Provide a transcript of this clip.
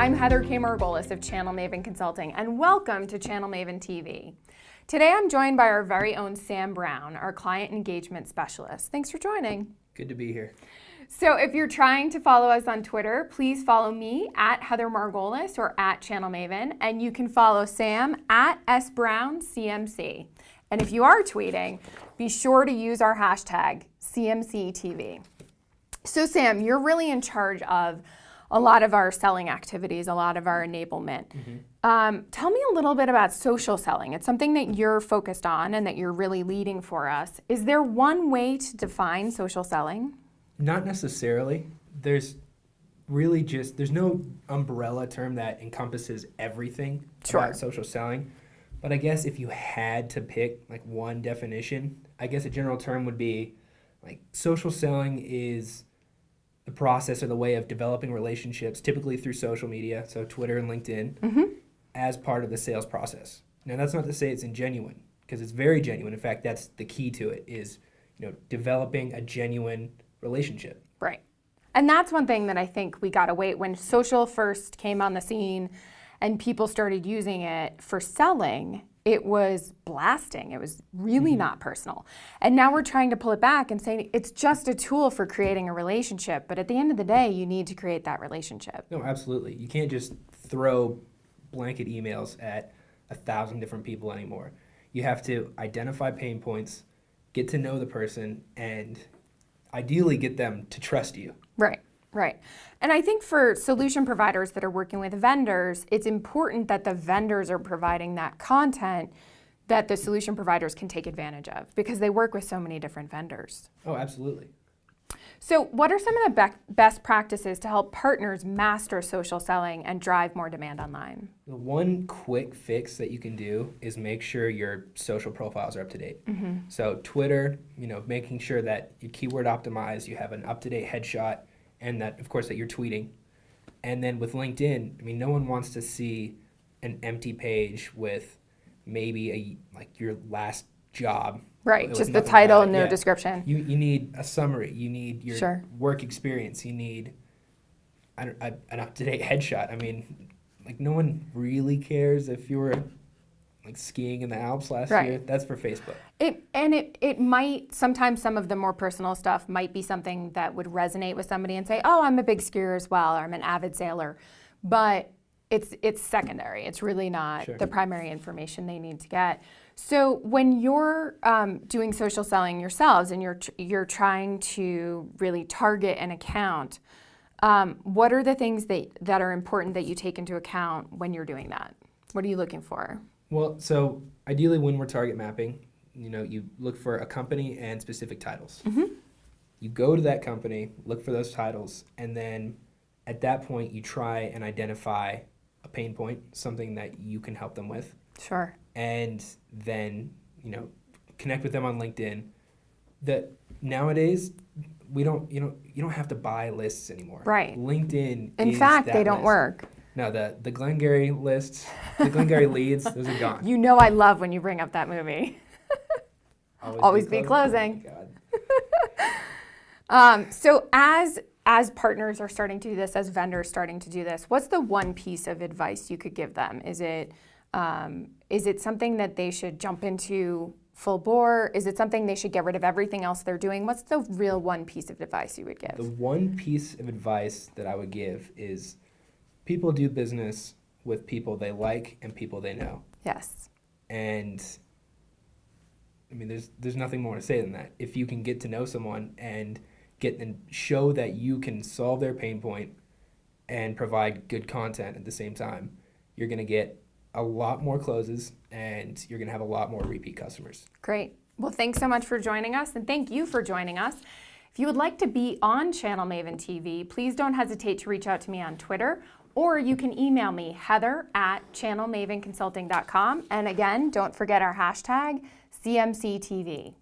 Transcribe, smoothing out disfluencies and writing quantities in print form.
I'm Heather K. Margolis of Channel Maven Consulting, and welcome to Channel Maven TV. Today I'm joined by our very own Sam Brown, our Client Engagement Specialist. Thanks for joining. Good to be here. So if you're trying to follow us on Twitter, please follow me at Heather Margolis or at Channel Maven, and you can follow Sam at SBrownCMC. And if you are tweeting, be sure to use our hashtag CMCtv. So Sam, you're really in charge of a lot of our selling activities, a lot of our enablement. Tell me a little bit about social selling. It's something that you're focused on and that you're really leading for us. Is there one way to define social selling? Not necessarily. There's no umbrella term that encompasses everything about social selling. But I guess if you had to pick like one definition, I guess a general term would be like social selling is the process or the way of developing relationships, typically through social media, so Twitter and LinkedIn, as part of the sales process. Now, that's not to say it's ingenuine, because it's very genuine. In fact, that's the key to it, is developing a genuine relationship. Right. And that's one thing that I think we got to wait. When social first came on the scene and people started using it for selling, it was blasting. It was really not personal. And now we're trying to pull it back and say it's just a tool for creating a relationship. But at the end of the day, you need to create that relationship. No, absolutely. You can't just throw blanket emails at 1,000 different people anymore. You have to identify pain points, get to know the person, and ideally get them to trust you. Right. Right. And I think for solution providers that are working with vendors, it's important that the vendors are providing that content that the solution providers can take advantage of, because they work with so many different vendors. Oh, absolutely. So what are some of the best practices to help partners master social selling and drive more demand online? The one quick fix that you can do is make sure your social profiles are up to date. So Twitter, making sure that you keyword optimize, you have an up-to-date headshot, and that, of course, that you're tweeting. And then with LinkedIn, no one wants to see an empty page with maybe your last job. Right, just the title and no description. You need a summary. You need your work experience. You need an up-to-date headshot. No one really cares if you were skiing in the Alps last year. That's for Facebook. It might, sometimes some of the more personal stuff might be something that would resonate with somebody and say, oh, I'm a big skier as well, or I'm an avid sailor. But it's secondary. It's really not the primary information they need to get. So when you're doing social selling yourselves and you're trying to really target an account, what are the things that are important that you take into account when you're doing that? What are you looking for? Well, so ideally when we're target mapping, you look for a company and specific titles. You go to that company, look for those titles, and then at that point you try and identify a pain point, something that you can help them with. Sure. And then, connect with them on LinkedIn. That nowadays you don't have to buy lists anymore. Right. LinkedIn In fact, they don't work. No, the Glengarry lists, the Glengarry leads, those are gone. I love when you bring up that movie. Always be closing. Oh my God. So as partners are starting to do this, as vendors starting to do this, what's the one piece of advice you could give them? Is it something that they should jump into full bore? Is it something they should get rid of everything else they're doing? What's the real one piece of advice you would give? The one piece of advice that I would give is people do business with people they like and people they know. Yes. And there's nothing more to say than that. If you can get to know someone and show that you can solve their pain point and provide good content at the same time, you're going to get a lot more closes and you're going to have a lot more repeat customers. Great. Well, thanks so much for joining us, and thank you for joining us. If you would like to be on Channel Maven TV, please don't hesitate to reach out to me on Twitter, or you can email me, heather@channelmavenconsulting.com. And again, don't forget our hashtag CMCtv.